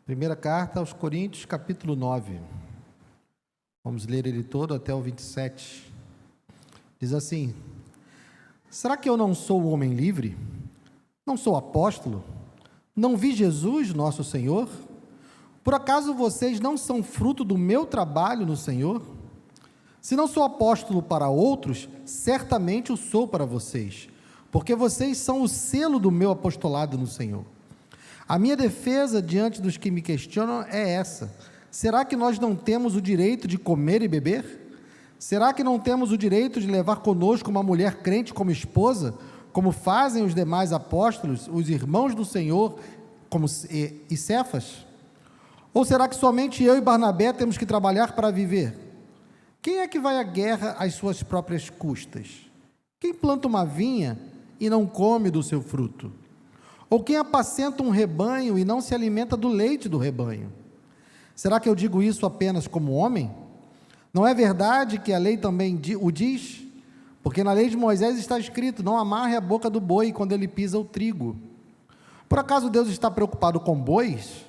Primeira carta aos Coríntios, capítulo 9. Vamos ler ele todo até o 27. Diz assim: será que eu não sou homem livre? Não sou apóstolo? Não vi Jesus, nosso Senhor? Por acaso vocês não são fruto do meu trabalho no Senhor? Se não sou apóstolo para outros, certamente o sou para vocês, porque vocês são o selo do meu apostolado no Senhor. A minha defesa diante dos que me questionam é essa: será que nós não temos o direito de comer e beber? Será que não temos o direito de levar conosco uma mulher crente como esposa, como fazem os demais apóstolos, os irmãos do Senhor e Cefas? Ou será que somente eu e Barnabé temos que trabalhar para viver? Quem é que vai à guerra às suas próprias custas? Quem planta uma vinha e não come do seu fruto? Ou quem apacenta um rebanho e não se alimenta do leite do rebanho? Será que eu digo isso apenas como homem? Não é verdade que a lei também o diz? Porque na lei de Moisés está escrito: não amarre a boca do boi quando ele pisa o trigo. Por acaso Deus está preocupado com bois?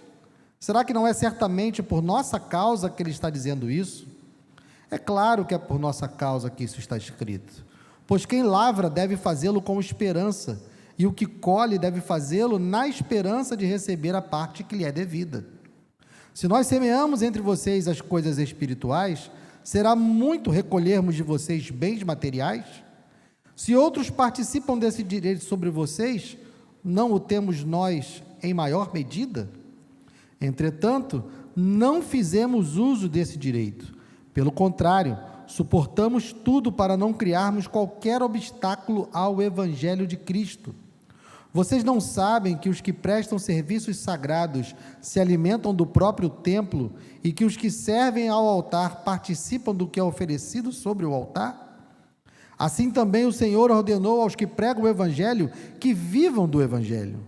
Será que não é certamente por nossa causa que ele está dizendo isso? É claro que é por nossa causa que isso está escrito. Pois quem lavra deve fazê-lo com esperança, e o que colhe deve fazê-lo na esperança de receber a parte que lhe é devida. Se nós semeamos entre vocês as coisas espirituais, será muito recolhermos de vocês bens materiais? Se outros participam desse direito sobre vocês, não o temos nós em maior medida? Entretanto, não fizemos uso desse direito. Pelo contrário, suportamos tudo para não criarmos qualquer obstáculo ao Evangelho de Cristo. Vocês não sabem que os que prestam serviços sagrados se alimentam do próprio templo e que os que servem ao altar participam do que é oferecido sobre o altar? Assim também o Senhor ordenou aos que pregam o Evangelho que vivam do Evangelho.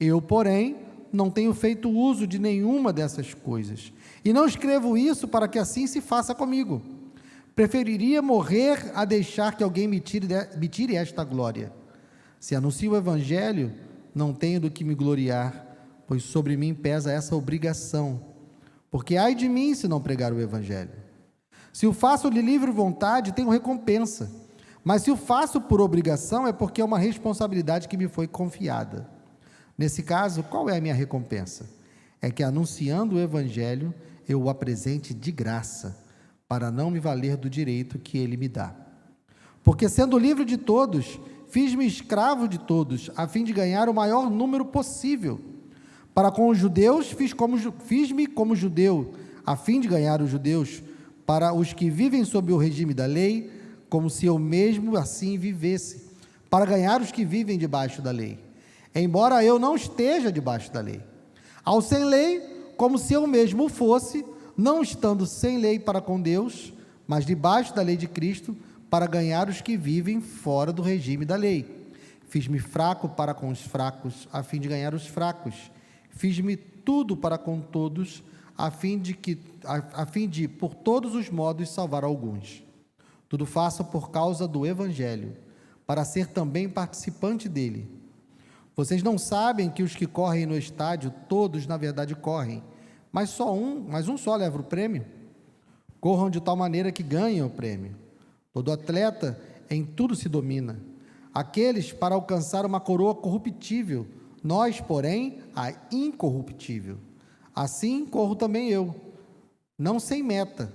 Eu, porém, não tenho feito uso de nenhuma dessas coisas, e não escrevo isso para que assim se faça comigo. Preferiria morrer a deixar que alguém me tire esta glória. Se anuncio o Evangelho, não tenho do que me gloriar, pois sobre mim pesa essa obrigação, porque ai de mim se não pregar o Evangelho. Se o faço de livre vontade, tenho recompensa, mas se o faço por obrigação, é porque é uma responsabilidade que me foi confiada. Nesse caso, qual é a minha recompensa? É que anunciando o Evangelho, eu o apresente de graça, para não me valer do direito que ele me dá. Porque sendo livre de todos, fiz-me escravo de todos, a fim de ganhar o maior número possível. Para com os judeus, fiz-me como judeu, a fim de ganhar os judeus. Para os que vivem sob o regime da lei, como se eu mesmo assim vivesse, para ganhar os que vivem debaixo da lei. Embora eu não esteja debaixo da lei. Ao sem lei, como se eu mesmo fosse, não estando sem lei para com Deus, mas debaixo da lei de Cristo, para ganhar os que vivem fora do regime da lei. Fiz-me fraco para com os fracos, a fim de ganhar os fracos. Fiz-me tudo para com todos, a fim de, por todos os modos, salvar alguns. Tudo faço por causa do Evangelho, para ser também participante dele. Vocês não sabem que os que correm no estádio, todos na verdade correm, mas um só leva o prêmio? Corram de tal maneira que ganhem o prêmio. Todo atleta em tudo se domina. Aqueles para alcançar uma coroa corruptível, nós, porém, a incorruptível. Assim corro também eu, não sem meta.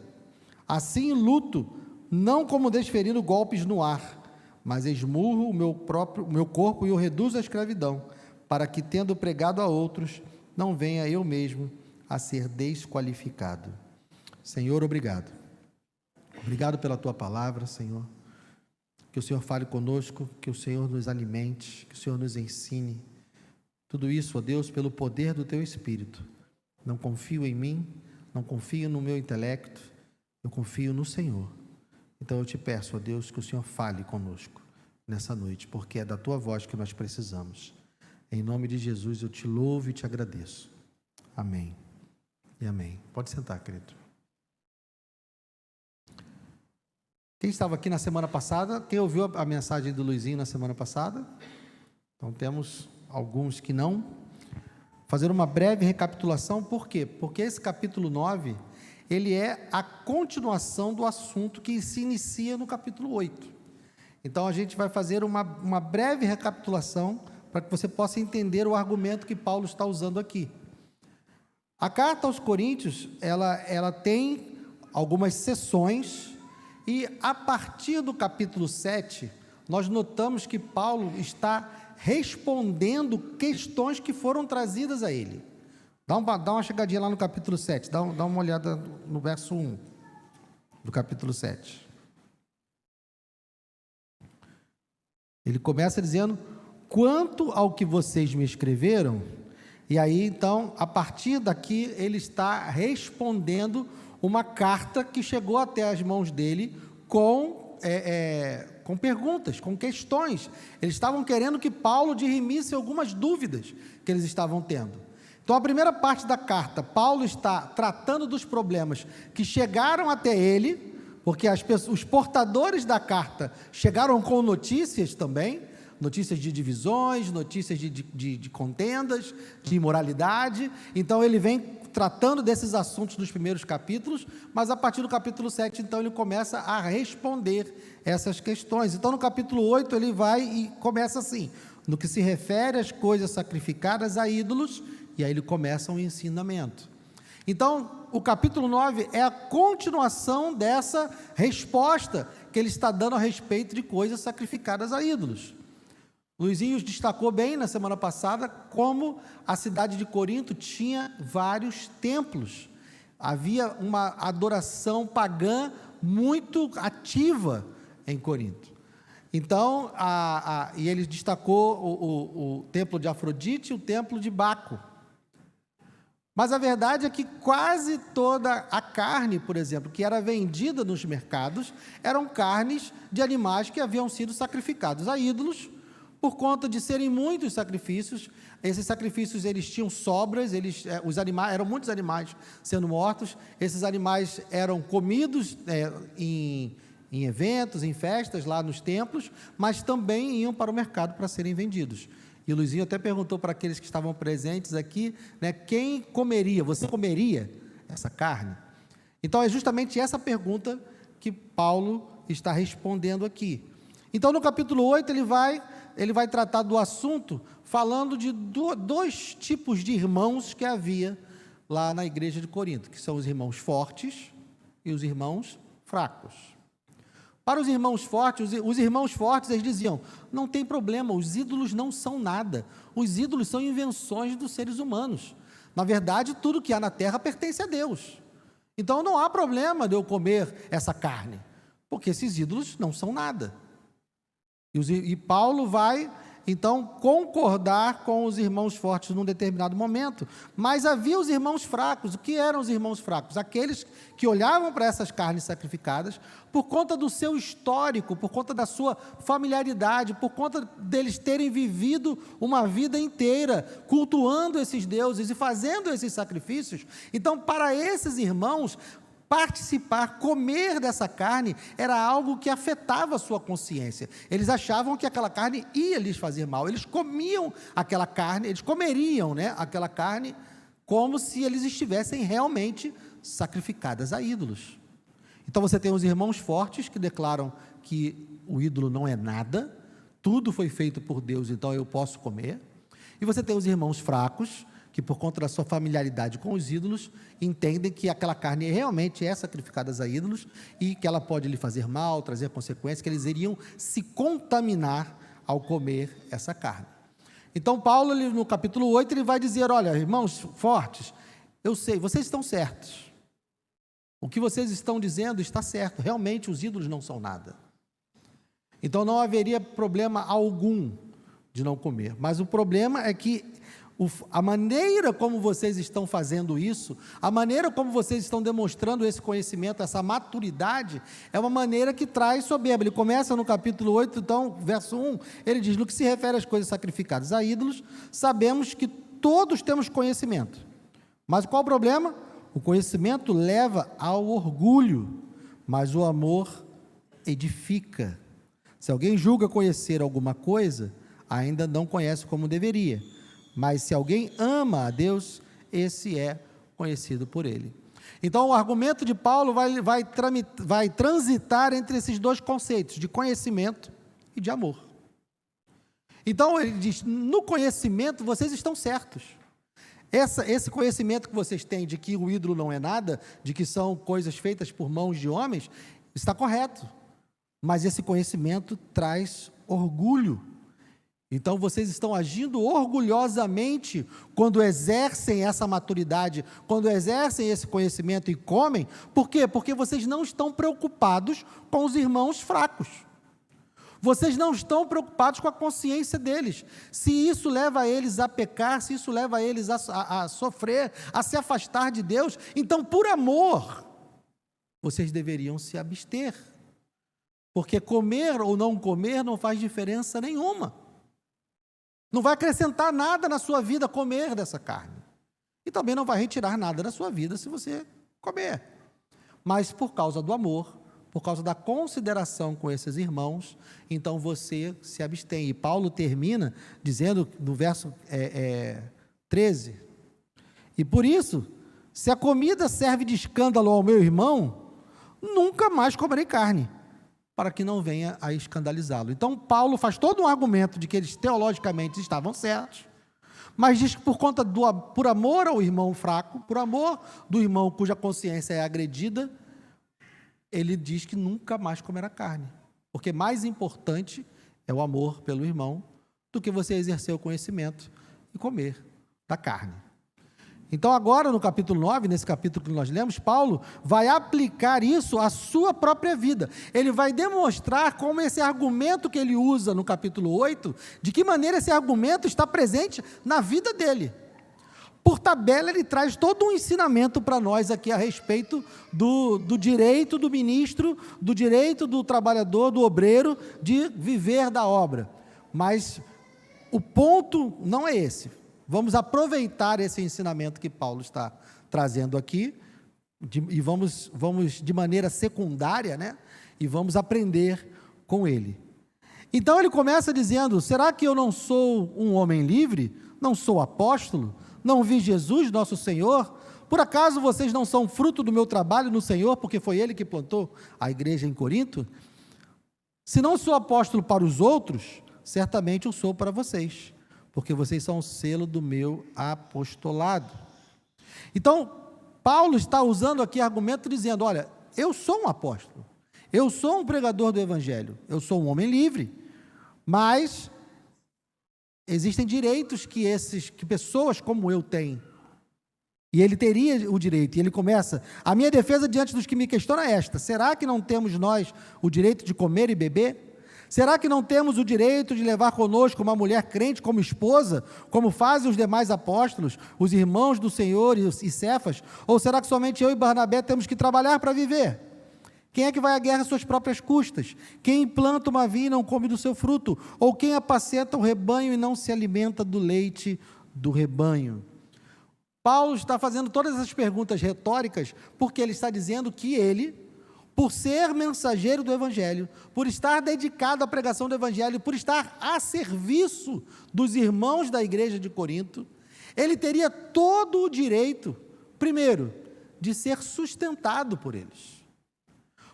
Assim luto, não como desferindo golpes no ar, mas esmurro o meu corpo e o reduzo à escravidão, para que, tendo pregado a outros, não venha eu mesmo a ser desqualificado. Senhor, obrigado. Obrigado pela Tua palavra, Senhor. Que o Senhor fale conosco, que o Senhor nos alimente, que o Senhor nos ensine. Tudo isso, ó Deus, pelo poder do Teu Espírito. Não confio em mim, não confio no meu intelecto, eu confio no Senhor. Então eu te peço, ó Deus, que o Senhor fale conosco nessa noite, porque é da Tua voz que nós precisamos. Em nome de Jesus eu te louvo e te agradeço. Amém e amém. Pode sentar, querido. Quem estava aqui na semana passada, quem ouviu a mensagem do Luizinho na semana passada? Então temos alguns que não. fazer uma breve recapitulação. Por quê? Porque esse capítulo 9, ele é a continuação do assunto que se inicia no capítulo 8. Então, a gente vai fazer uma breve recapitulação para que você possa entender o argumento que Paulo está usando aqui. A carta aos Coríntios, ela tem algumas seções, e a partir do capítulo 7, nós notamos que Paulo está respondendo questões que foram trazidas a ele. Dá uma chegadinha lá no capítulo 7, dá uma olhada no verso 1 do capítulo 7. Ele começa dizendo: quanto ao que vocês me escreveram, e aí então, a partir daqui, ele está respondendo uma carta que chegou até as mãos dele com perguntas, com questões. Eles estavam querendo que Paulo dirimisse algumas dúvidas que eles estavam tendo. Então, a primeira parte da carta, Paulo está tratando dos problemas que chegaram até ele, porque os portadores da carta chegaram com notícias também, notícias de divisões, notícias de contendas, de imoralidade. Então, ele vem tratando desses assuntos nos primeiros capítulos, mas a partir do capítulo 7, então, ele começa a responder essas questões. Então, no capítulo 8, ele vai e começa assim: no que se refere às coisas sacrificadas a ídolos, e aí ele começa um ensinamento. Então, o capítulo 9 é a continuação dessa resposta que ele está dando a respeito de coisas sacrificadas a ídolos. Luizinho destacou bem na semana passada como a cidade de Corinto tinha vários templos. Havia uma adoração pagã muito ativa em Corinto. Então, e ele destacou o templo de Afrodite e o templo de Baco. Mas a verdade é que quase toda a carne, por exemplo, que era vendida nos mercados, eram carnes de animais que haviam sido sacrificados a ídolos. Por conta de serem muitos sacrifícios, esses sacrifícios eles tinham sobras, eram muitos animais sendo mortos. Esses animais eram comidos em eventos, em festas lá nos templos, mas também iam para o mercado para serem vendidos. E o Luizinho até perguntou para aqueles que estavam presentes aqui, né, quem comeria? Você comeria essa carne? Então, é justamente essa pergunta que Paulo está respondendo aqui. Então, no capítulo 8, ele vai tratar do assunto falando de dois tipos de irmãos que havia lá na igreja de Corinto, que são os irmãos fortes e os irmãos fracos. Para os irmãos fortes, eles diziam: não tem problema, os ídolos não são nada, os ídolos são invenções dos seres humanos. Na verdade, tudo que há na terra pertence a Deus. Então, não há problema de eu comer essa carne, porque esses ídolos não são nada. E Paulo vai, então, concordar com os irmãos fortes num determinado momento, mas havia os irmãos fracos. O que eram os irmãos fracos? Aqueles que olhavam para essas carnes sacrificadas, por conta do seu histórico, por conta da sua familiaridade, por conta deles terem vivido uma vida inteira cultuando esses deuses e fazendo esses sacrifícios. Então, para esses irmãos, participar, comer dessa carne era algo que afetava a sua consciência. Eles achavam que aquela carne ia lhes fazer mal. Eles comiam aquela carne, eles comeriam, aquela carne como se eles estivessem realmente sacrificadas a ídolos. Então, você tem os irmãos fortes que declaram que o ídolo não é nada, tudo foi feito por Deus, então eu posso comer. E você tem os irmãos fracos, que por conta da sua familiaridade com os ídolos, entendem que aquela carne realmente é sacrificada a ídolos e que ela pode lhe fazer mal, trazer consequências, que eles iriam se contaminar ao comer essa carne. Então, Paulo, no capítulo 8, ele vai dizer: olha, irmãos fortes, eu sei, vocês estão certos. O que vocês estão dizendo está certo, realmente os ídolos não são nada. Então, não haveria problema algum de não comer, mas o problema é que a maneira como vocês estão fazendo isso, a maneira como vocês estão demonstrando esse conhecimento, essa maturidade, é uma maneira que traz soberba. Ele começa no capítulo 8, então, verso 1, ele diz: no que se refere às coisas sacrificadas a ídolos, sabemos que todos temos conhecimento. Mas qual o problema? O conhecimento leva ao orgulho, mas o amor edifica. Se alguém julga conhecer alguma coisa, ainda não conhece como deveria. Mas se alguém ama a Deus, esse é conhecido por ele. Então, o argumento de Paulo vai transitar entre esses dois conceitos, de conhecimento e de amor. Então, ele diz, no conhecimento, vocês estão certos. Esse conhecimento que vocês têm de que o ídolo não é nada, de que são coisas feitas por mãos de homens, está correto. Mas esse conhecimento traz orgulho. Então, vocês estão agindo orgulhosamente quando exercem essa maturidade, quando exercem esse conhecimento e comem. Por quê? Porque vocês não estão preocupados com os irmãos fracos. Vocês não estão preocupados com a consciência deles. Se isso leva eles a pecar, se isso leva eles a sofrer, a se afastar de Deus, então, por amor, vocês deveriam se abster. Porque comer ou não comer não faz diferença nenhuma. Não vai acrescentar nada na sua vida comer dessa carne. E também não vai retirar nada da sua vida se você comer. Mas por causa do amor, por causa da consideração com esses irmãos, então você se abstém. E Paulo termina dizendo no verso 13, e por isso, se a comida serve de escândalo ao meu irmão, nunca mais comerei carne, para que não venha a escandalizá-lo. Então, Paulo faz todo um argumento de que eles teologicamente estavam certos, mas diz que por amor ao irmão fraco, por amor do irmão cuja consciência é agredida, ele diz que nunca mais comerá carne, porque mais importante é o amor pelo irmão do que você exercer o conhecimento e comer da carne. Então agora no capítulo 9, nesse capítulo que nós lemos, Paulo vai aplicar isso à sua própria vida. Ele vai demonstrar como esse argumento que ele usa no capítulo 8, de que maneira esse argumento está presente na vida dele. Por tabela, ele traz todo um ensinamento para nós aqui a respeito do direito do ministro, do direito do trabalhador, do obreiro, de viver da obra. Mas o ponto não é esse. Vamos aproveitar esse ensinamento que Paulo está trazendo aqui, e vamos de maneira secundária, né? E vamos aprender com ele. Então ele começa dizendo, será que eu não sou um homem livre? Não sou apóstolo? Não vi Jesus, nosso Senhor? Por acaso vocês não são fruto do meu trabalho no Senhor, porque foi Ele que plantou a igreja em Corinto? Se não sou apóstolo para os outros, certamente eu sou para vocês, porque vocês são o selo do meu apostolado. Então, Paulo está usando aqui argumento dizendo, olha, eu sou um apóstolo, eu sou um pregador do Evangelho, eu sou um homem livre, mas existem direitos que pessoas como eu têm, e ele teria o direito, e ele começa, a minha defesa diante dos que me questionam é esta, será que não temos nós o direito de comer e beber? Será que não temos o direito de levar conosco uma mulher crente como esposa, como fazem os demais apóstolos, os irmãos do Senhor e Cefas? Ou será que somente eu e Barnabé temos que trabalhar para viver? Quem é que vai à guerra às suas próprias custas? Quem planta uma vinha e não come do seu fruto? Ou quem apacenta o rebanho e não se alimenta do leite do rebanho? Paulo está fazendo todas essas perguntas retóricas porque ele está dizendo que ele, por ser mensageiro do Evangelho, por estar dedicado à pregação do Evangelho, por estar a serviço dos irmãos da igreja de Corinto, ele teria todo o direito, primeiro, de ser sustentado por eles.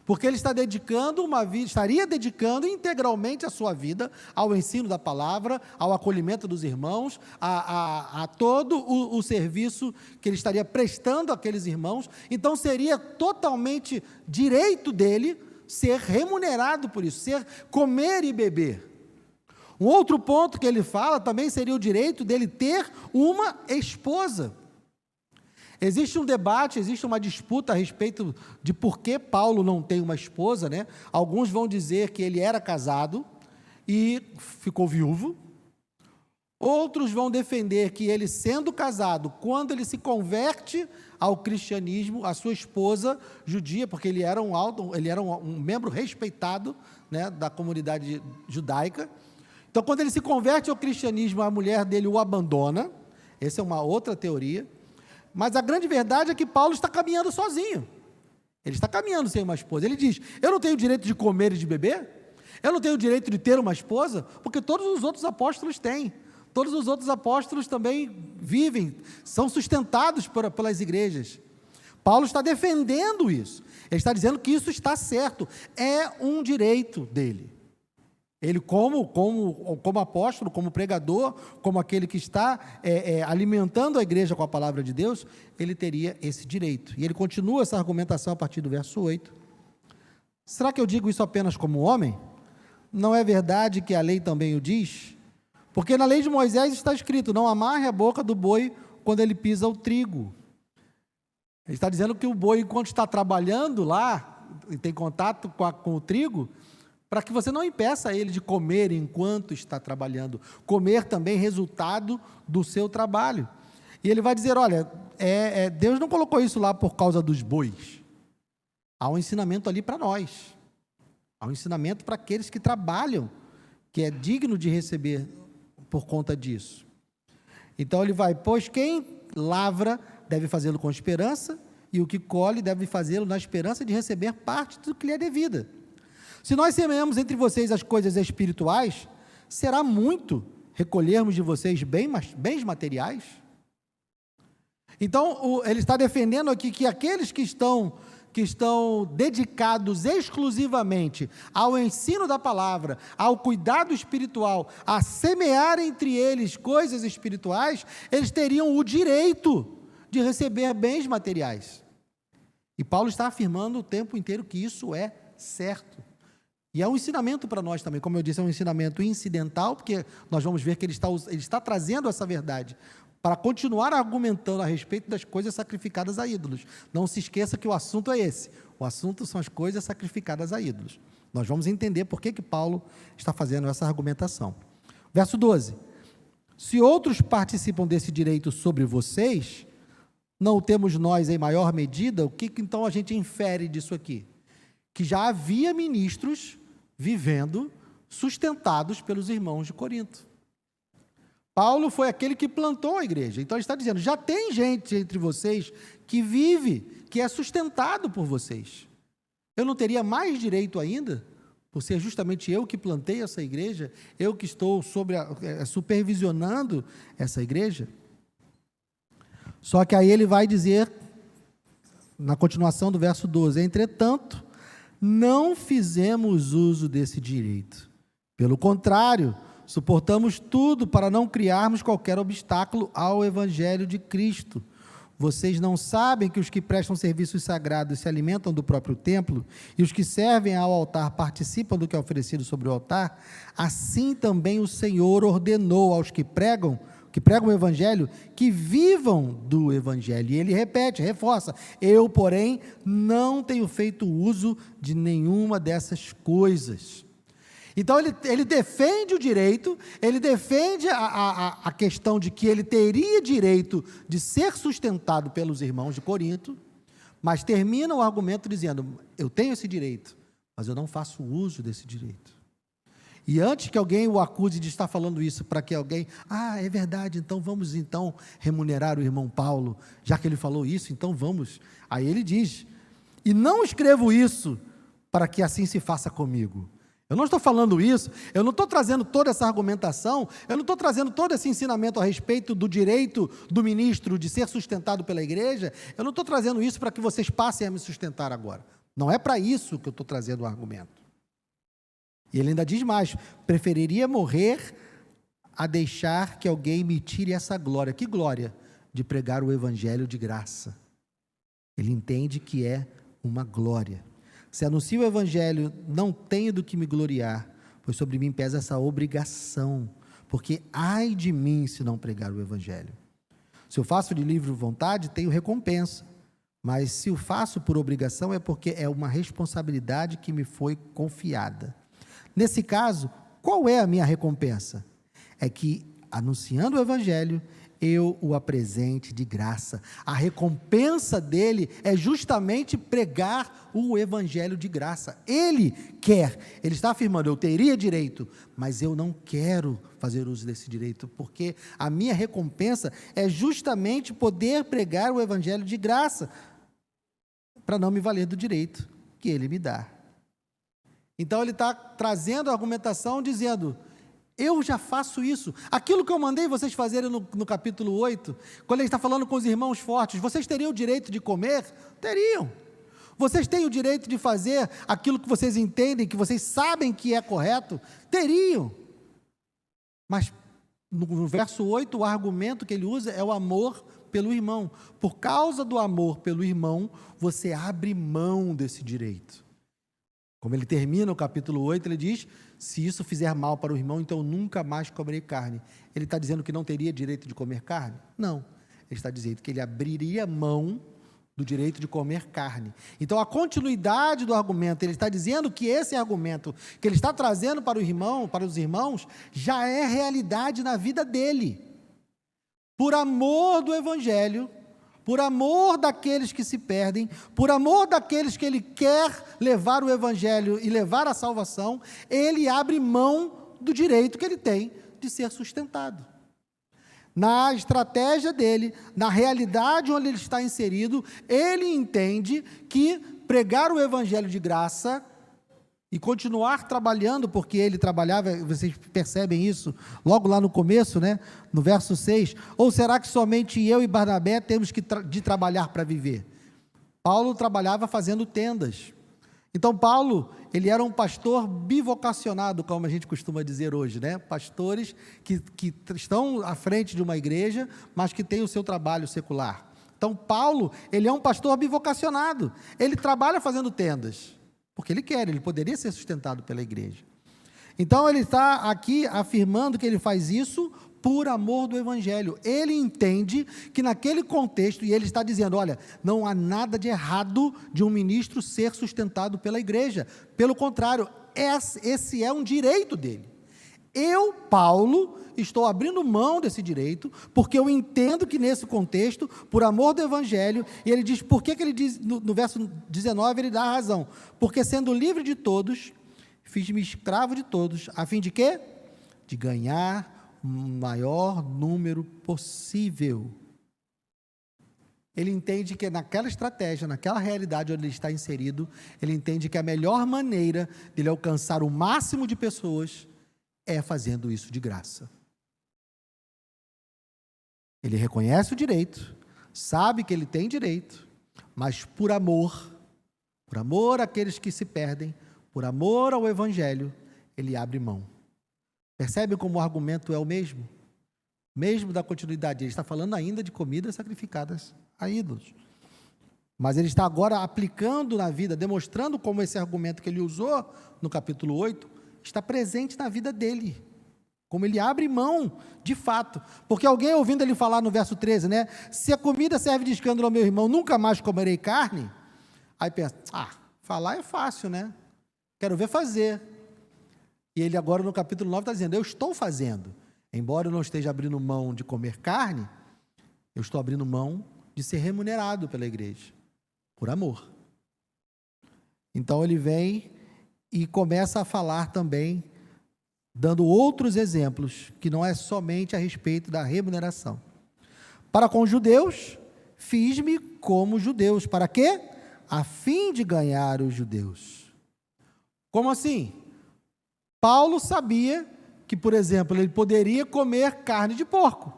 Porque ele estaria dedicando integralmente a sua vida ao ensino da palavra, ao acolhimento dos irmãos, a todo o serviço que ele estaria prestando àqueles irmãos. Então seria totalmente direito dele ser remunerado por isso, comer e beber. Um outro ponto que ele fala também seria o direito dele ter uma esposa. Existe um debate, existe uma disputa a respeito de por que Paulo não tem uma esposa, né? Alguns vão dizer que ele era casado e ficou viúvo. Outros vão defender que ele, sendo casado, quando ele se converte ao cristianismo, a sua esposa judia, porque ele era um membro respeitado, né, da comunidade judaica. Então, quando ele se converte ao cristianismo, a mulher dele o abandona. Essa é uma outra teoria. Mas a grande verdade é que Paulo está caminhando sozinho. Ele está caminhando sem uma esposa. Ele diz, eu não tenho o direito de comer e de beber? Eu não tenho o direito de ter uma esposa? Porque todos os outros apóstolos têm. Todos os outros apóstolos também vivem, são sustentados pelas igrejas. Paulo está defendendo isso. Ele está dizendo que isso está certo. É um direito dele. Ele, como apóstolo, como pregador, como aquele que está alimentando a igreja com a palavra de Deus, ele teria esse direito. E ele continua essa argumentação a partir do verso 8. Será que eu digo isso apenas como homem? Não é verdade que a lei também o diz? Porque na lei de Moisés está escrito: não amarre a boca do boi quando ele pisa o trigo. Ele está dizendo que o boi, enquanto está trabalhando lá, e tem contato com o trigo, para que você não impeça ele de comer enquanto está trabalhando. Comer também resultado do seu trabalho. E ele vai dizer, olha, Deus não colocou isso lá por causa dos bois. Há um ensinamento ali para nós. Há um ensinamento para aqueles que trabalham, que é digno de receber por conta disso. Então ele vai, pois quem lavra deve fazê-lo com esperança, e o que colhe deve fazê-lo na esperança de receber parte do que lhe é devida. Se nós semeamos entre vocês as coisas espirituais, será muito recolhermos de vocês bens materiais? Então, ele está defendendo aqui que aqueles que estão dedicados exclusivamente ao ensino da palavra, ao cuidado espiritual, a semear entre eles coisas espirituais, eles teriam o direito de receber bens materiais. E Paulo está afirmando o tempo inteiro que isso é certo. E é um ensinamento para nós também, como eu disse, é um ensinamento incidental, porque nós vamos ver que ele está trazendo essa verdade para continuar argumentando a respeito das coisas sacrificadas a ídolos. Não se esqueça que o assunto é esse. O assunto são as coisas sacrificadas a ídolos. Nós vamos entender por que Paulo está fazendo essa argumentação. Verso 12. Se outros participam desse direito sobre vocês, não o temos nós em maior medida? O que então a gente infere disso aqui? Que já havia ministros vivendo, sustentados pelos irmãos de Corinto. Paulo foi aquele que plantou a igreja. Então ele está dizendo, já tem gente entre vocês que vive, que é sustentado por vocês. Eu não teria mais direito ainda, por ser justamente eu que plantei essa igreja, eu que estou supervisionando essa igreja? Só que aí ele vai dizer, na continuação do verso 12, entretanto, não fizemos uso desse direito. Pelo contrário, suportamos tudo para não criarmos qualquer obstáculo ao Evangelho de Cristo. Vocês não sabem que os que prestam serviços sagrados se alimentam do próprio templo, e os que servem ao altar participam do que é oferecido sobre o altar? Assim também o Senhor ordenou aos que pregam o Evangelho, que vivam do Evangelho. E ele repete, reforça, eu, porém, não tenho feito uso de nenhuma dessas coisas. Então, ele defende o direito, ele defende a questão de que ele teria direito de ser sustentado pelos irmãos de Corinto, mas termina o argumento dizendo, eu tenho esse direito, mas eu não faço uso desse direito. E antes que alguém o acuse de estar falando isso, para que alguém, é verdade, então vamos remunerar o irmão Paulo, já que ele falou isso, então vamos. Aí ele diz, e não escrevo isso para que assim se faça comigo. Eu não estou falando isso, eu não estou trazendo toda essa argumentação, eu não estou trazendo todo esse ensinamento a respeito do direito do ministro de ser sustentado pela igreja, eu não estou trazendo isso para que vocês passem a me sustentar agora. Não é para isso que eu estou trazendo o argumento. E ele ainda diz mais, preferiria morrer a deixar que alguém me tire essa glória. Que glória? De pregar o evangelho de graça. Ele entende que é uma glória. Se anuncio o evangelho, não tenho do que me gloriar, pois sobre mim pesa essa obrigação, porque ai de mim se não pregar o evangelho. Se eu faço de livre vontade, tenho recompensa, mas se o faço por obrigação é porque é uma responsabilidade que me foi confiada. Nesse caso, qual é a minha recompensa? É que, anunciando o evangelho, eu o apresente de graça. A recompensa dele é justamente pregar o evangelho de graça. Ele quer, ele está afirmando, eu teria direito, mas eu não quero fazer uso desse direito, porque a minha recompensa é justamente poder pregar o evangelho de graça, para não me valer do direito que ele me dá. Então ele está trazendo a argumentação dizendo, Eu já faço isso. Aquilo que eu mandei vocês fazerem no capítulo 8, quando ele está falando com os irmãos fortes, vocês teriam o direito de comer? Teriam. Vocês têm o direito de fazer aquilo que vocês entendem, que vocês sabem que é correto? Teriam. Mas no verso 8, o argumento que ele usa é o amor pelo irmão. Por causa do amor pelo irmão, você abre mão desse direito. Como ele termina o capítulo 8, ele diz: se isso fizer mal para o irmão, então eu nunca mais comerei carne. Ele está dizendo que não teria direito de comer carne? Não. Ele está dizendo que ele abriria mão do direito de comer carne. Então, a continuidade do argumento, ele está dizendo que esse argumento que ele está trazendo para os irmãos, já é realidade na vida dele. Por amor do Evangelho, por amor daqueles que se perdem, por amor daqueles que ele quer levar o Evangelho e levar a salvação, ele abre mão do direito que ele tem de ser sustentado. Na estratégia dele, na realidade onde ele está inserido, ele entende que pregar o Evangelho de graça e continuar trabalhando, porque ele trabalhava, vocês percebem isso, logo lá no começo, né? No verso 6, ou será que somente eu e Barnabé temos de trabalhar para viver? Paulo trabalhava fazendo tendas. Então Paulo, ele era um pastor bivocacionado, como a gente costuma dizer hoje, né? Pastores que estão à frente de uma igreja, mas que têm o seu trabalho secular. Então Paulo, ele é um pastor bivocacionado, ele trabalha fazendo tendas, porque ele quer, ele poderia ser sustentado pela igreja. Então ele está aqui afirmando que ele faz isso por amor do Evangelho. Ele entende que naquele contexto, e ele está dizendo, olha, não há nada de errado de um ministro ser sustentado pela igreja. Pelo contrário, esse é um direito dele. Eu, Paulo, estou abrindo mão desse direito, porque eu entendo que nesse contexto, por amor do Evangelho, e ele diz, por que ele diz, no verso 19, ele dá a razão, porque sendo livre de todos, fiz-me escravo de todos, a fim de quê? De ganhar o maior número possível. Ele entende que naquela estratégia, naquela realidade onde ele está inserido, ele entende que a melhor maneira dele alcançar o máximo de pessoas é fazendo isso de graça. Ele reconhece o direito, sabe que ele tem direito, mas por amor àqueles que se perdem, por amor ao Evangelho, ele abre mão. Percebe como o argumento é o mesmo? Mesmo da continuidade, ele está falando ainda de comidas sacrificadas a ídolos. Mas ele está agora aplicando na vida, demonstrando como esse argumento que ele usou no capítulo 8, está presente na vida dele, como ele abre mão, de fato, porque alguém ouvindo ele falar no verso 13, né, se a comida serve de escândalo ao meu irmão, nunca mais comerei carne, aí pensa, falar é fácil, né, quero ver fazer, e ele agora no capítulo 9 está dizendo, eu estou fazendo, embora eu não esteja abrindo mão de comer carne, eu estou abrindo mão de ser remunerado pela igreja, por amor. Então ele vem e começa a falar também, dando outros exemplos, que não é somente a respeito da remuneração. Para com os judeus, fiz-me como judeus. Para quê? A fim de ganhar os judeus. Como assim? Paulo sabia que, por exemplo, ele poderia comer carne de porco,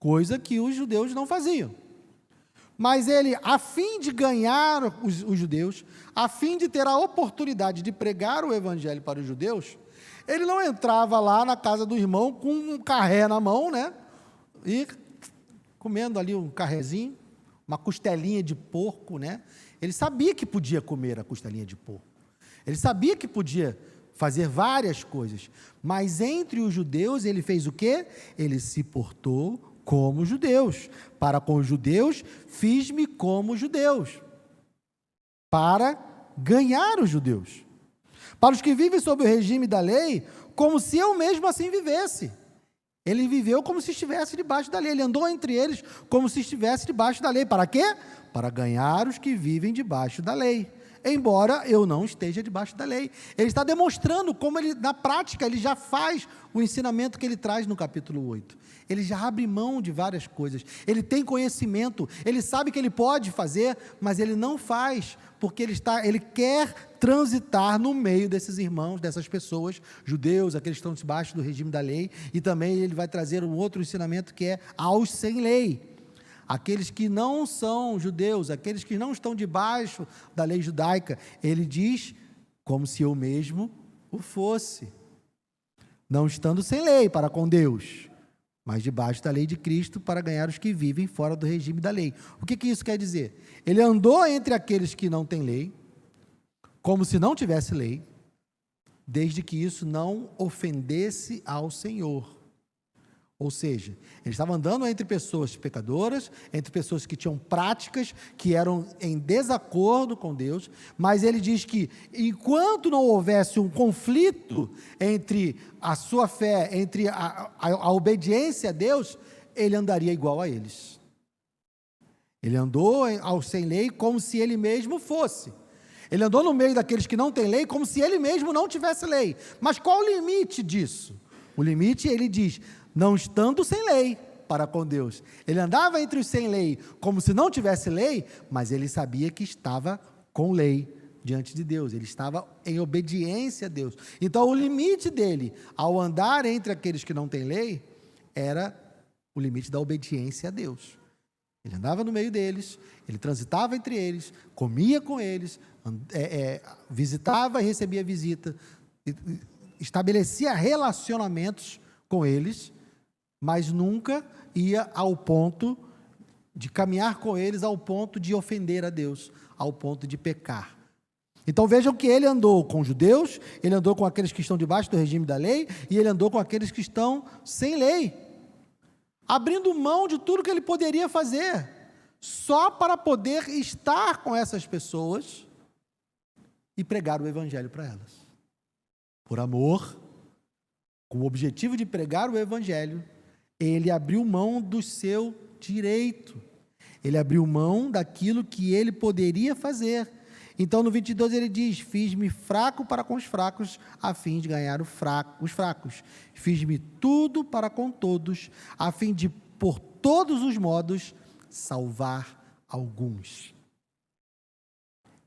coisa que os judeus não faziam. Mas ele, a fim de ganhar os judeus, a fim de ter a oportunidade de pregar o Evangelho para os judeus, ele não entrava lá na casa do irmão com um carré na mão, né? E comendo ali um carrezinho, uma costelinha de porco, né? Ele sabia que podia comer a costelinha de porco. Ele sabia que podia fazer várias coisas. Mas entre os judeus, ele fez o quê? Ele se portou como judeus. Para com os judeus, fiz-me como judeus, para ganhar os judeus. Para os que vivem sob o regime da lei, como se eu mesmo assim vivesse. Ele viveu como se estivesse debaixo da lei, ele andou entre eles como se estivesse debaixo da lei. Para quê? Para ganhar os que vivem debaixo da lei. embora eu não esteja debaixo da lei. Ele está demonstrando como ele, na prática, ele já faz o ensinamento que ele traz no capítulo 8. Ele já abre mão de várias coisas. Ele tem conhecimento, ele sabe que ele pode fazer, mas ele não faz, porque ele quer transitar no meio desses irmãos, dessas pessoas, judeus, aqueles que estão debaixo do regime da lei, e também ele vai trazer um outro ensinamento que é aos sem lei. Aqueles que não são judeus, aqueles que não estão debaixo da lei judaica, ele diz, como se eu mesmo o fosse, não estando sem lei para com Deus, mas debaixo da lei de Cristo para ganhar os que vivem fora do regime da lei. O que isso quer dizer? Ele andou entre aqueles que não têm lei, como se não tivesse lei, desde que isso não ofendesse ao Senhor. Ou seja, ele estava andando entre pessoas pecadoras, entre pessoas que tinham práticas que eram em desacordo com Deus, mas ele diz que enquanto não houvesse um conflito entre a sua fé, entre a obediência a Deus, ele andaria igual a eles. Ele andou ao sem lei como se ele mesmo fosse. Ele andou no meio daqueles que não têm lei como se ele mesmo não tivesse lei. Mas qual o limite disso? O limite, ele diz, não estando sem lei para com Deus. Ele andava entre os sem lei como se não tivesse lei, mas ele sabia que estava com lei diante de Deus. Ele estava em obediência a Deus. Então, o limite dele, ao andar entre aqueles que não têm lei, era o limite da obediência a Deus. Ele andava no meio deles, ele transitava entre eles, comia com eles, visitava e recebia visita, estabelecia relacionamentos com eles, mas nunca ia ao ponto de caminhar com eles, ao ponto de ofender a Deus, ao ponto de pecar. Então vejam que ele andou com judeus, ele andou com aqueles que estão debaixo do regime da lei, e ele andou com aqueles que estão sem lei, abrindo mão de tudo que ele poderia fazer, só para poder estar com essas pessoas e pregar o evangelho para elas. Por amor, com o objetivo de pregar o evangelho, ele abriu mão do seu direito, ele abriu mão daquilo que ele poderia fazer. Então no 22 ele diz, fiz-me fraco para com os fracos, a fim de ganhar os fracos, fiz-me tudo para com todos, a fim de, por todos os modos, salvar alguns.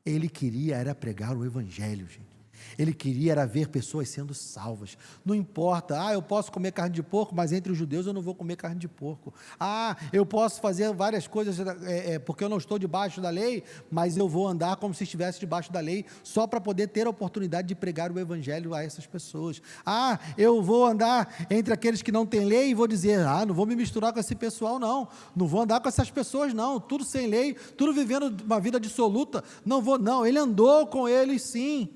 Ele queria era pregar o evangelho, gente. Ele queria era ver pessoas sendo salvas. Não importa, eu posso comer carne de porco, mas entre os judeus eu não vou comer carne de porco. Eu posso fazer várias coisas porque eu não estou debaixo da lei, mas eu vou andar como se estivesse debaixo da lei, só para poder ter a oportunidade de pregar o evangelho a essas pessoas. Eu vou andar entre aqueles que não têm lei e vou dizer, não vou me misturar com esse pessoal, não vou andar com essas pessoas, não, tudo sem lei, tudo vivendo uma vida dissoluta, não, ele andou com eles sim,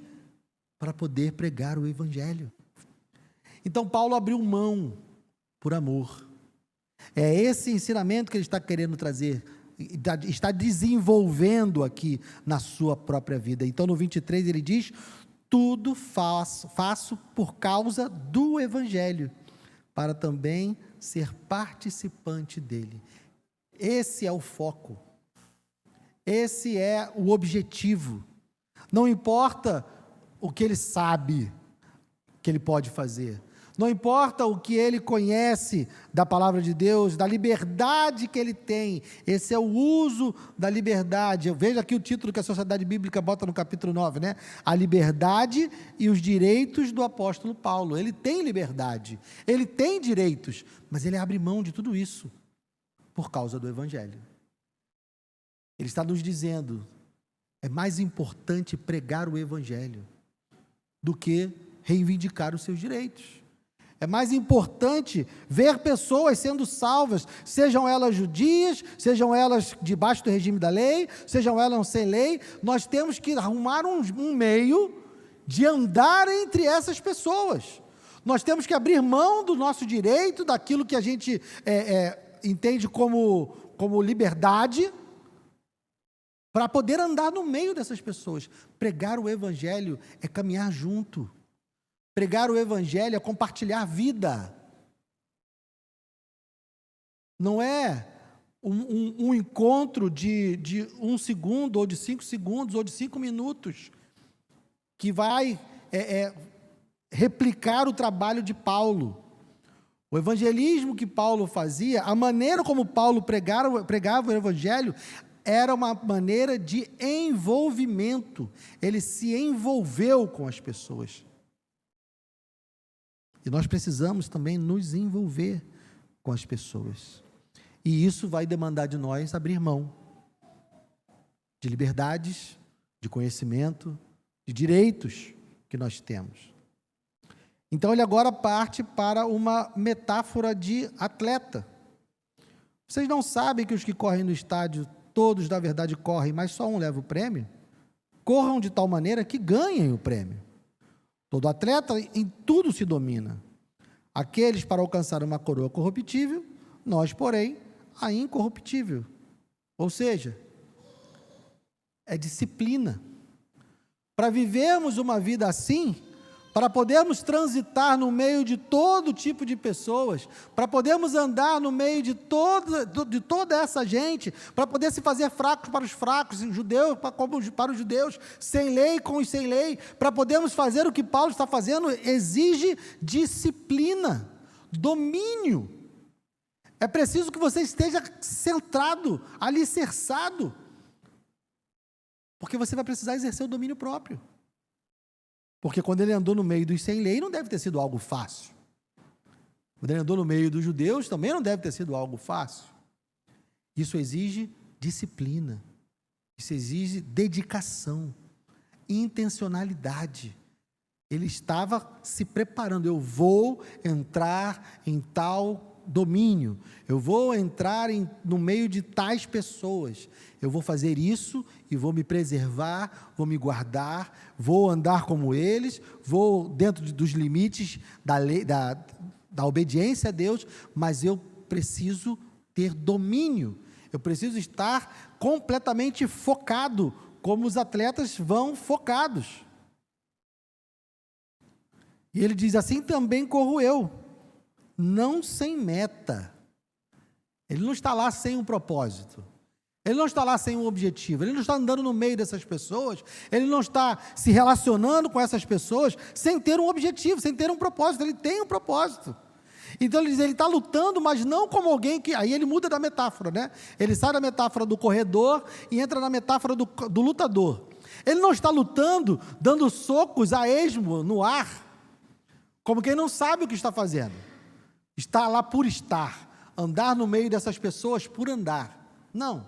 para poder pregar o evangelho. Então Paulo abriu mão por amor. É esse ensinamento que ele está querendo trazer, está desenvolvendo aqui na sua própria vida. Então no 23 ele diz, tudo faço por causa do evangelho, para também ser participante dele. Esse é o foco, esse é o objetivo. Não importa o que ele sabe que ele pode fazer, não importa o que ele conhece da palavra de Deus, da liberdade que ele tem, esse é o uso da liberdade. Veja aqui o título que a Sociedade Bíblica bota no capítulo 9, né? A liberdade e os direitos do apóstolo Paulo. Ele tem liberdade, ele tem direitos, mas ele abre mão de tudo isso por causa do evangelho. Ele está nos dizendo, é mais importante pregar o evangelho do que reivindicar os seus direitos. É mais importante ver pessoas sendo salvas, sejam elas judias, sejam elas debaixo do regime da lei, sejam elas sem lei. Nós temos que arrumar um meio de andar entre essas pessoas. Nós temos que abrir mão do nosso direito, daquilo que a gente entende como liberdade, para poder andar no meio dessas pessoas. Pregar o evangelho é caminhar junto. Pregar o evangelho é compartilhar vida. Não é um encontro de 1 segundo, ou de 5 segundos, ou de 5 minutos, que vai replicar o trabalho de Paulo. O evangelismo que Paulo fazia, a maneira como Paulo pregava o evangelho, era uma maneira de envolvimento. Ele se envolveu com as pessoas. E nós precisamos também nos envolver com as pessoas. E isso vai demandar de nós abrir mão de liberdades, de conhecimento, de direitos que nós temos. Então ele agora parte para uma metáfora de atleta. Vocês não sabem que os que correm no estádio, todos na verdade correm, mas só um leva o prêmio? Corram de tal maneira que ganhem o prêmio. Todo atleta em tudo se domina. Aqueles para alcançar uma coroa corruptível, nós, porém, a incorruptível. Ou seja, é disciplina. Para vivermos uma vida assim, para podermos transitar no meio de todo tipo de pessoas, para podermos andar no meio de toda essa gente, para poder se fazer fracos para os fracos, judeus como para os judeus, sem lei com os sem lei, para podermos fazer o que Paulo está fazendo, exige disciplina, domínio. É preciso que você esteja centrado, alicerçado, porque você vai precisar exercer o domínio próprio. Porque quando ele andou no meio dos sem lei, não deve ter sido algo fácil. Quando ele andou no meio dos judeus, também não deve ter sido algo fácil. Isso exige disciplina, isso exige dedicação, intencionalidade. Ele estava se preparando, eu vou entrar em tal domínio, eu vou entrar no meio de tais pessoas, eu vou fazer isso e vou me preservar, vou me guardar, vou andar como eles, vou dentro dos limites da lei, da obediência a Deus, mas eu preciso ter domínio, eu preciso estar completamente focado, como os atletas vão focados. E ele diz, assim também corro eu, não sem meta. Ele não está lá sem um propósito. Ele não está lá sem um objetivo. Ele não está andando no meio dessas pessoas. Ele não está se relacionando com essas pessoas sem ter um objetivo, sem ter um propósito. Ele tem um propósito. Então ele diz, ele está lutando, mas não como alguém que... Aí ele muda da metáfora, né? Ele sai da metáfora do corredor e entra na metáfora do lutador. Ele não está lutando, dando socos a esmo no ar, como quem não sabe o que está fazendo. Está lá por estar, andar no meio dessas pessoas por andar. Não,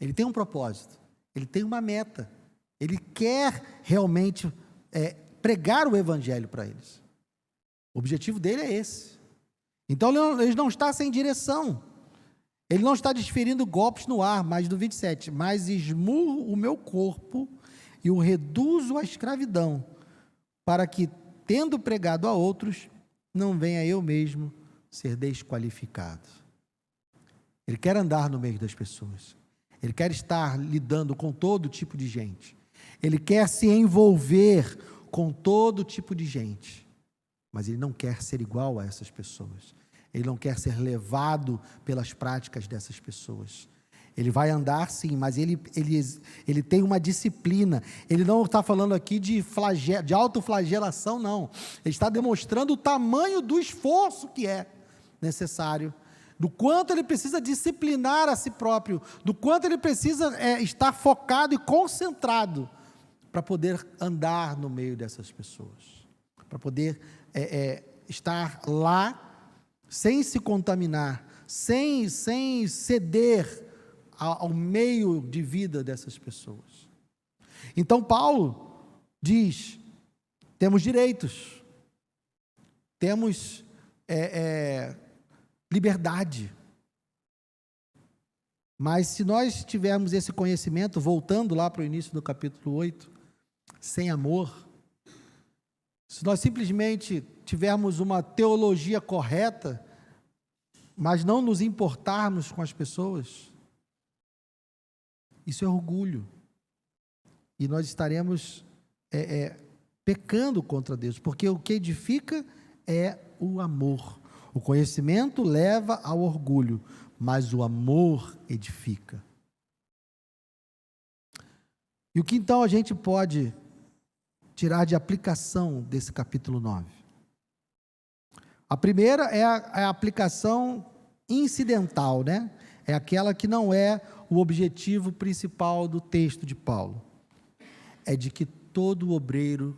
ele tem um propósito, ele tem uma meta, ele quer realmente pregar o evangelho para eles. O objetivo dele é esse. Então ele não está sem direção, ele não está desferindo golpes no ar, mas do 27, mas esmurro o meu corpo e o reduzo à escravidão, para que, tendo pregado a outros, não venha eu mesmo ser desqualificado. Ele quer andar no meio das pessoas. Ele quer estar lidando com todo tipo de gente. Ele quer se envolver com todo tipo de gente. Mas ele não quer ser igual a essas pessoas. Ele não quer ser levado pelas práticas dessas pessoas. Ele vai andar sim, mas ele tem uma disciplina. Ele não está falando aqui de autoflagelação, não. Ele está demonstrando o tamanho do esforço que é necessário, do quanto ele precisa disciplinar a si próprio, do quanto ele precisa estar focado e concentrado para poder andar no meio dessas pessoas, para poder estar lá sem se contaminar, sem ceder ao meio de vida dessas pessoas. Então Paulo diz, temos direitos, temos liberdade, mas se nós tivermos esse conhecimento, voltando lá para o início do capítulo 8, sem amor, se nós simplesmente tivermos uma teologia correta, mas não nos importarmos com as pessoas, isso é orgulho, e nós estaremos pecando contra Deus, porque o que edifica é o amor. O conhecimento leva ao orgulho, mas o amor edifica. E o que então a gente pode tirar de aplicação desse capítulo 9? A primeira é a aplicação incidental, né? É aquela que não é o objetivo principal do texto de Paulo. É de que todo obreiro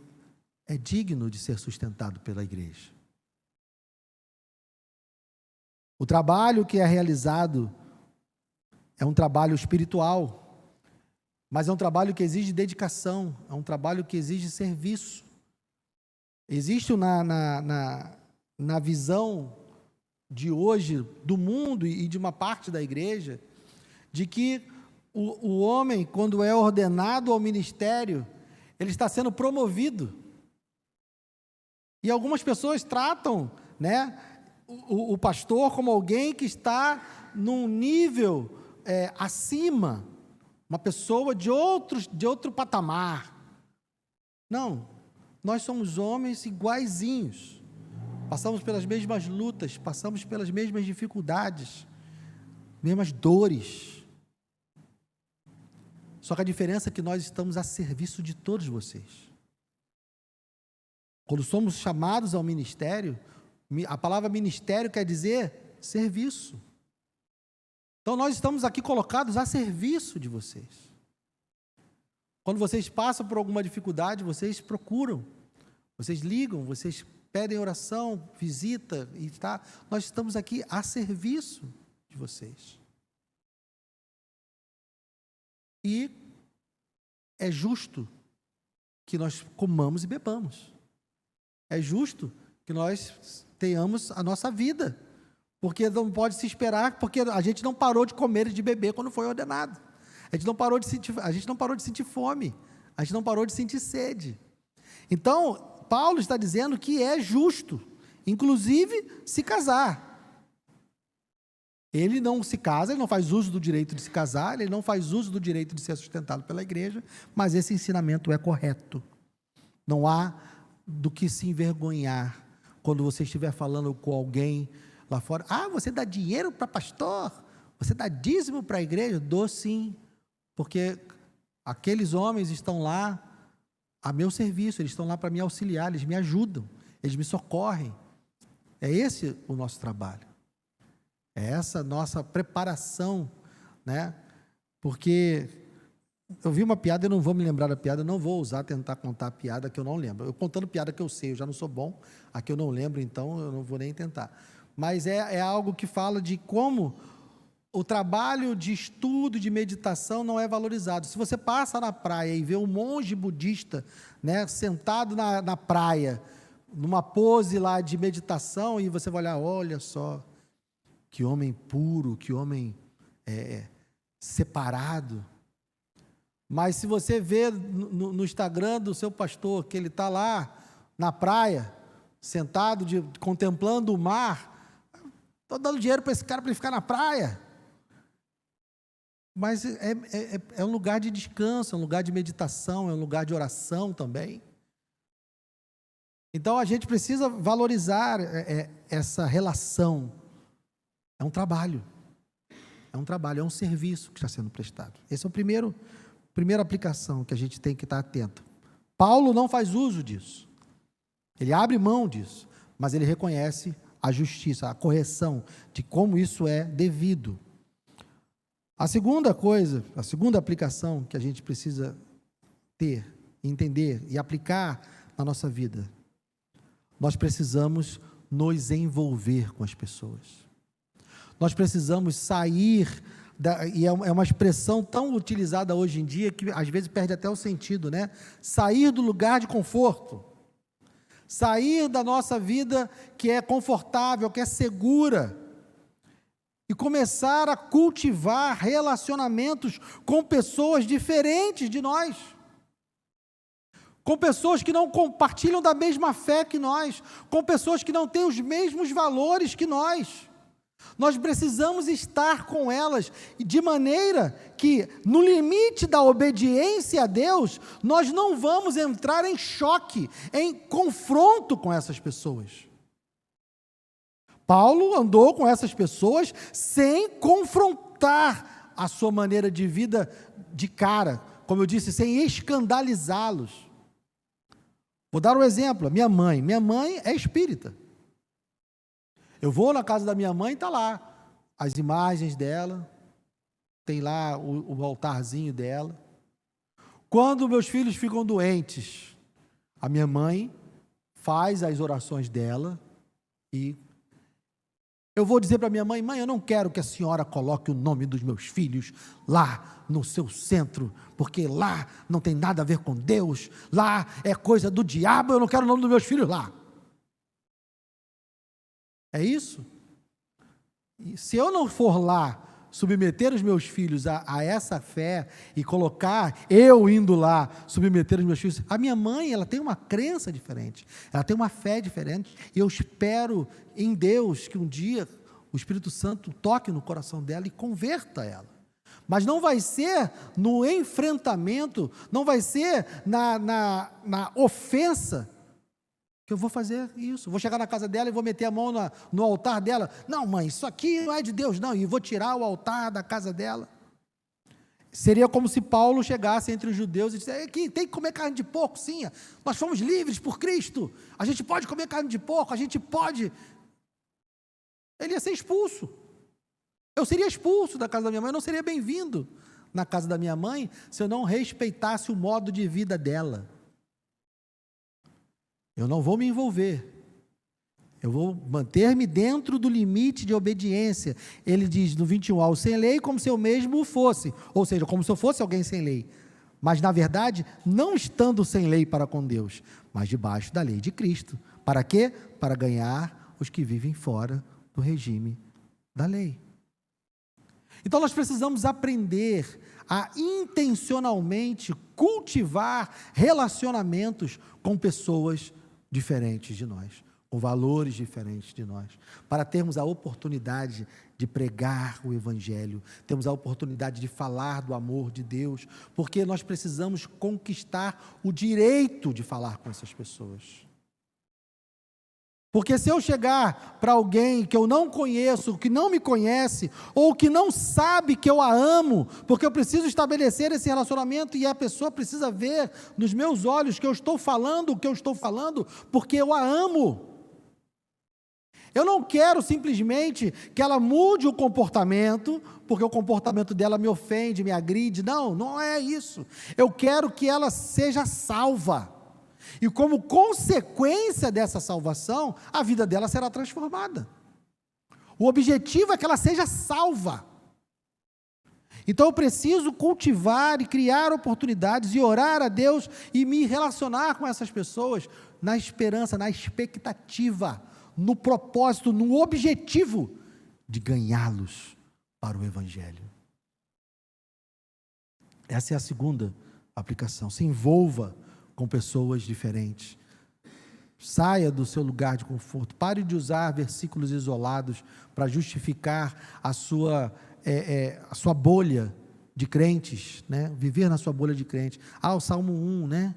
é digno de ser sustentado pela igreja. O trabalho que é realizado é um trabalho espiritual, mas é um trabalho que exige dedicação, é um trabalho que exige serviço. Existe na visão de hoje, do mundo e de uma parte da igreja, de que o homem, quando é ordenado ao ministério, ele está sendo promovido. E algumas pessoas tratam, né, o pastor como alguém que está num nível acima, uma pessoa de outro patamar. Não, nós somos homens iguaizinhos, passamos pelas mesmas lutas, passamos pelas mesmas dificuldades, mesmas dores. Só que a diferença é que nós estamos a serviço de todos vocês. Quando somos chamados ao ministério, a palavra ministério quer dizer serviço. Então nós estamos aqui colocados a serviço de vocês. Quando vocês passam por alguma dificuldade, vocês procuram, vocês ligam, vocês pedem oração, visita, nós estamos aqui a serviço de vocês. E é justo que nós comamos e bebamos. É justo que nós tenhamos a nossa vida, porque não pode se esperar, porque a gente não parou de comer e de beber quando foi ordenado. A gente não parou de sentir fome, a gente não parou de sentir sede. Então, Paulo está dizendo que é justo, inclusive, se casar. Ele não se casa, ele não faz uso do direito de se casar, ele não faz uso do direito de ser sustentado pela igreja, mas esse ensinamento é correto. Não há do que se envergonhar quando você estiver falando com alguém lá fora. Ah, você dá dinheiro para pastor? Você dá dízimo para a igreja? Dou sim, porque aqueles homens estão lá a meu serviço, eles estão lá para me auxiliar, eles me ajudam, eles me socorrem. É esse o nosso trabalho. É essa nossa preparação, né? Porque eu vi uma piada, eu não vou me lembrar da piada, eu não vou tentar contar a piada que eu não lembro. Eu contando piada que eu sei, eu já não sou bom, a que eu não lembro, então eu não vou nem tentar. Mas é algo que fala de como o trabalho de estudo, de meditação não é valorizado. Se você passa na praia e vê um monge budista, né, sentado na praia, numa pose lá de meditação, e você vai olhar, olha só, que homem puro, que homem separado. Mas se você vê no Instagram do seu pastor, que ele está lá na praia, sentado, contemplando o mar, estou dando dinheiro para esse cara para ele ficar na praia. Mas é um lugar de descanso, é um lugar de meditação, é um lugar de oração também. Então a gente precisa valorizar essa relação. É um trabalho, é um serviço que está sendo prestado. Esse é a primeira aplicação que a gente tem que estar atento. Paulo não faz uso disso, ele abre mão disso, mas ele reconhece a justiça, a correção de como isso é devido. A segunda aplicação que a gente precisa ter, entender e aplicar na nossa vida, nós precisamos nos envolver com as pessoas. Nós precisamos sair, e é uma expressão tão utilizada hoje em dia, que às vezes perde até o sentido, né? Sair do lugar de conforto, sair da nossa vida que é confortável, que é segura, e começar a cultivar relacionamentos com pessoas diferentes de nós, com pessoas que não compartilham da mesma fé que nós, com pessoas que não têm os mesmos valores que nós. Nós precisamos estar com elas de maneira que, no limite da obediência a Deus, nós não vamos entrar em choque, em confronto com essas pessoas. Paulo andou com essas pessoas sem confrontar a sua maneira de vida de cara, como eu disse, sem escandalizá-los. Vou dar um exemplo, minha mãe é espírita. Eu vou na casa da minha mãe e está lá as imagens dela, tem lá o altarzinho dela. Quando meus filhos ficam doentes, a minha mãe faz as orações dela e eu vou dizer para minha mãe: mãe, eu não quero que a senhora coloque o nome dos meus filhos lá no seu centro, porque lá não tem nada a ver com Deus, lá é coisa do diabo, eu não quero o nome dos meus filhos lá. É isso? E se eu não for lá submeter os meus filhos a essa fé e colocar, eu indo lá, submeter os meus filhos, a minha mãe, ela tem uma crença diferente, ela tem uma fé diferente, e eu espero em Deus que um dia o Espírito Santo toque no coração dela e converta ela. Mas não vai ser no enfrentamento, não vai ser na ofensa, que eu vou fazer isso, vou chegar na casa dela e vou meter a mão no altar dela. Não, mãe, isso aqui não é de Deus, não, e vou tirar o altar da casa dela. Seria como se Paulo chegasse entre os judeus e dissesse: tem que comer carne de porco, sim, nós fomos livres por Cristo, a gente pode comer carne de porco, a gente pode. Ele ia ser expulso, eu seria expulso da casa da minha mãe, eu não seria bem-vindo na casa da minha mãe, se eu não respeitasse o modo de vida dela. Eu não vou me envolver, eu vou manter-me dentro do limite de obediência. Ele diz no 21, ao sem lei, como se eu mesmo o fosse, ou seja, como se eu fosse alguém sem lei, mas na verdade, não estando sem lei para com Deus, mas debaixo da lei de Cristo. Para quê? Para ganhar os que vivem fora do regime da lei. Então nós precisamos aprender a intencionalmente cultivar relacionamentos com pessoas diferentes de nós, com valores diferentes de nós, para termos a oportunidade de pregar o Evangelho, temos a oportunidade de falar do amor de Deus, porque nós precisamos conquistar o direito de falar com essas pessoas. Porque se eu chegar para alguém que eu não conheço, que não me conhece, ou que não sabe que eu a amo, porque eu preciso estabelecer esse relacionamento e a pessoa precisa ver nos meus olhos que eu estou falando o que eu estou falando, porque eu a amo. Eu não quero simplesmente que ela mude o comportamento, porque o comportamento dela me ofende, me agride. Não, não é isso. Eu quero que ela seja salva. E como consequência dessa salvação, a vida dela será transformada. O objetivo é que ela seja salva. Então eu preciso cultivar e criar oportunidades e orar a Deus e me relacionar com essas pessoas na esperança, na expectativa, no propósito, no objetivo de ganhá-los para o Evangelho. Essa é a segunda aplicação. Se envolva com pessoas diferentes. Saia do seu lugar de conforto. Pare de usar versículos isolados para justificar a sua bolha de crentes, né? Viver na sua bolha de crentes. O Salmo 1, né?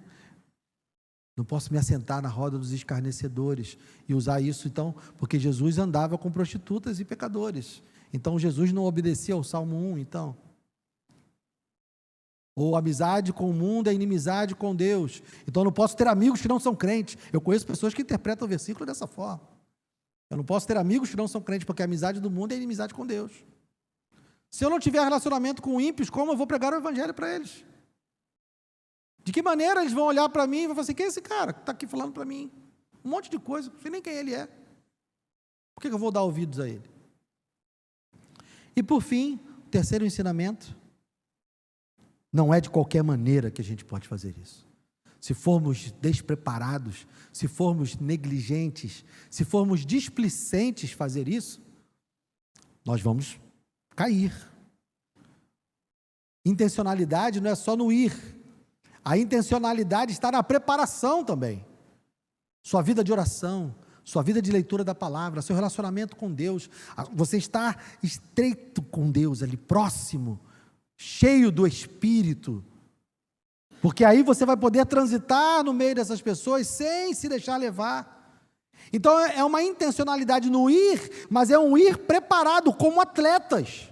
Não posso me assentar na roda dos escarnecedores e usar isso, então, porque Jesus andava com prostitutas e pecadores. Então, Jesus não obedecia ao Salmo 1, então. Ou amizade com o mundo é inimizade com Deus. Então eu não posso ter amigos que não são crentes. Eu conheço pessoas que interpretam o versículo dessa forma. Eu não posso ter amigos que não são crentes, porque a amizade do mundo é inimizade com Deus. Se eu não tiver relacionamento com ímpios, como eu vou pregar o Evangelho para eles? De que maneira eles vão olhar para mim e vão falar assim: quem é esse cara que está aqui falando para mim? Um monte de coisa, não sei nem quem ele é. Por que eu vou dar ouvidos a ele? E por fim, o terceiro ensinamento: não é de qualquer maneira que a gente pode fazer isso. Se formos despreparados, se formos negligentes, se formos displicentes fazer isso, nós vamos cair. Intencionalidade não é só no ir. A intencionalidade está na preparação também. Sua vida de oração, sua vida de leitura da palavra, seu relacionamento com Deus, você está estreito com Deus ali, próximo, cheio do Espírito, porque aí você vai poder transitar no meio dessas pessoas sem se deixar levar. Então é uma intencionalidade no ir, mas é um ir preparado como atletas.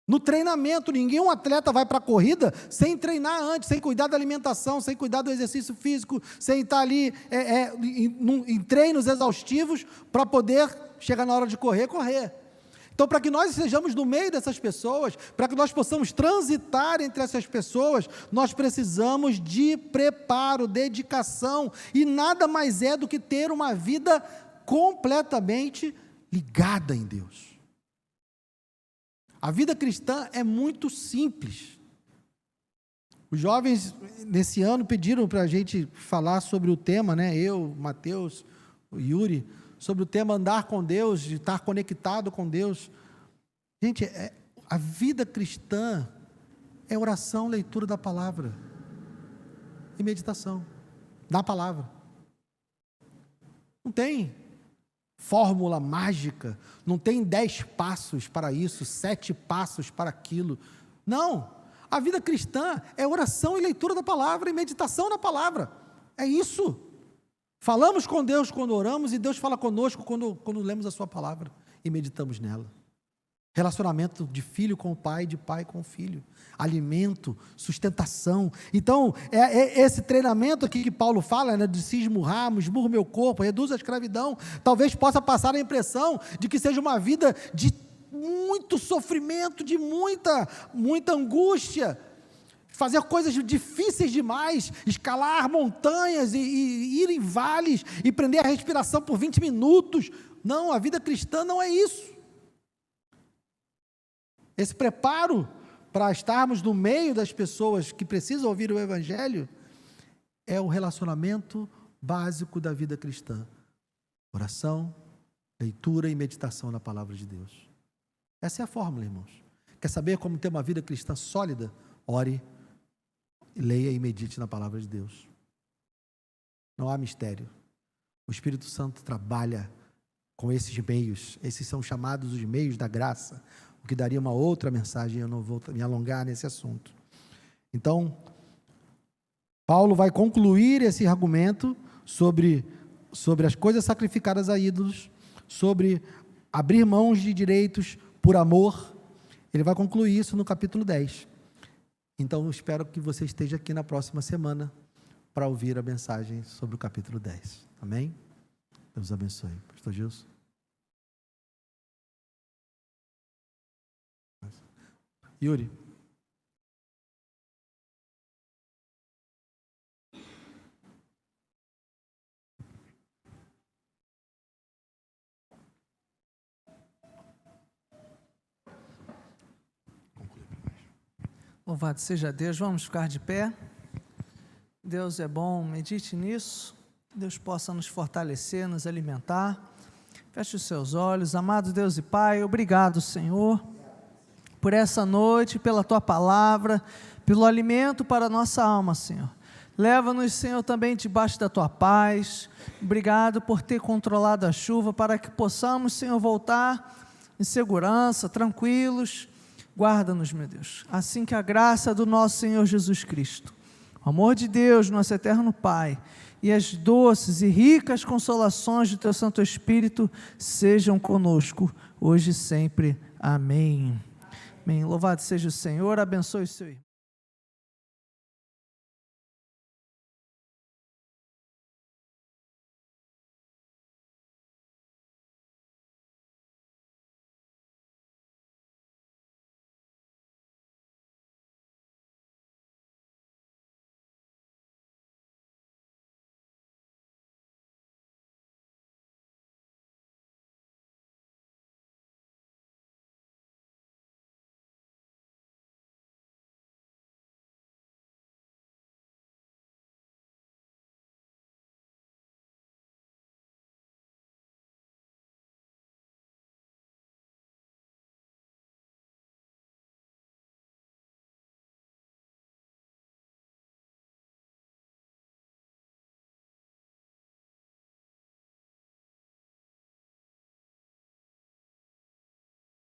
No treinamento, um atleta vai para a corrida sem treinar antes, sem cuidar da alimentação, sem cuidar do exercício físico, sem estar ali em treinos exaustivos para poder chegar na hora de correr. Então, para que nós estejamos no meio dessas pessoas, para que nós possamos transitar entre essas pessoas, nós precisamos de preparo, dedicação, e nada mais é do que ter uma vida completamente ligada em Deus. A vida cristã é muito simples. Os jovens, nesse ano, pediram para a gente falar sobre o tema, eu, Mateus, o Yuri, sobre o tema andar com Deus, de estar conectado com Deus. Gente, a vida cristã é oração, leitura da palavra e meditação da palavra. Não tem fórmula mágica, não tem 10 passos para isso, 7 passos para aquilo. Não, a vida cristã é oração e leitura da palavra e meditação na palavra. É isso. Falamos com Deus quando oramos e Deus fala conosco quando lemos a sua palavra e meditamos nela. Relacionamento de filho com o pai, de pai com o filho. Alimento, sustentação. Então, esse treinamento aqui que Paulo fala, de se esmurrar meu corpo, reduz a escravidão, talvez possa passar a impressão de que seja uma vida de muito sofrimento, de muita angústia, fazer coisas difíceis demais, escalar montanhas e ir em vales e prender a respiração por 20 minutos. Não, a vida cristã não é isso. Esse preparo para estarmos no meio das pessoas que precisam ouvir o Evangelho é o relacionamento básico da vida cristã. Oração, leitura e meditação na palavra de Deus. Essa é a fórmula, irmãos. Quer saber como ter uma vida cristã sólida? Ore, leia e medite na palavra de Deus. Não há mistério. O Espírito Santo trabalha com esses meios. Esses são chamados os meios da graça, o que daria uma outra mensagem, eu não vou me alongar nesse assunto. Então, Paulo vai concluir esse argumento sobre as coisas sacrificadas a ídolos, sobre abrir mãos de direitos por amor. Ele vai concluir isso no capítulo 10. Então, espero que você esteja aqui na próxima semana para ouvir a mensagem sobre o capítulo 10. Amém? Deus abençoe. Pastor Gilson. Yuri. Louvado seja Deus, vamos ficar de pé. Deus é bom, medite nisso. Deus possa nos fortalecer, nos alimentar. Feche os seus olhos. Amado Deus e Pai, obrigado, Senhor, por essa noite, pela Tua palavra, pelo alimento para a nossa alma, Senhor. Leva-nos, Senhor, também debaixo da Tua paz. Obrigado por ter controlado a chuva, para que possamos, Senhor, voltar em segurança, tranquilos. Guarda-nos, meu Deus, assim que a graça do nosso Senhor Jesus Cristo, o amor de Deus, nosso eterno Pai, e as doces e ricas consolações do Teu Santo Espírito sejam conosco, hoje e sempre. Amém. Amém. Louvado seja o Senhor, abençoe o seu irmão.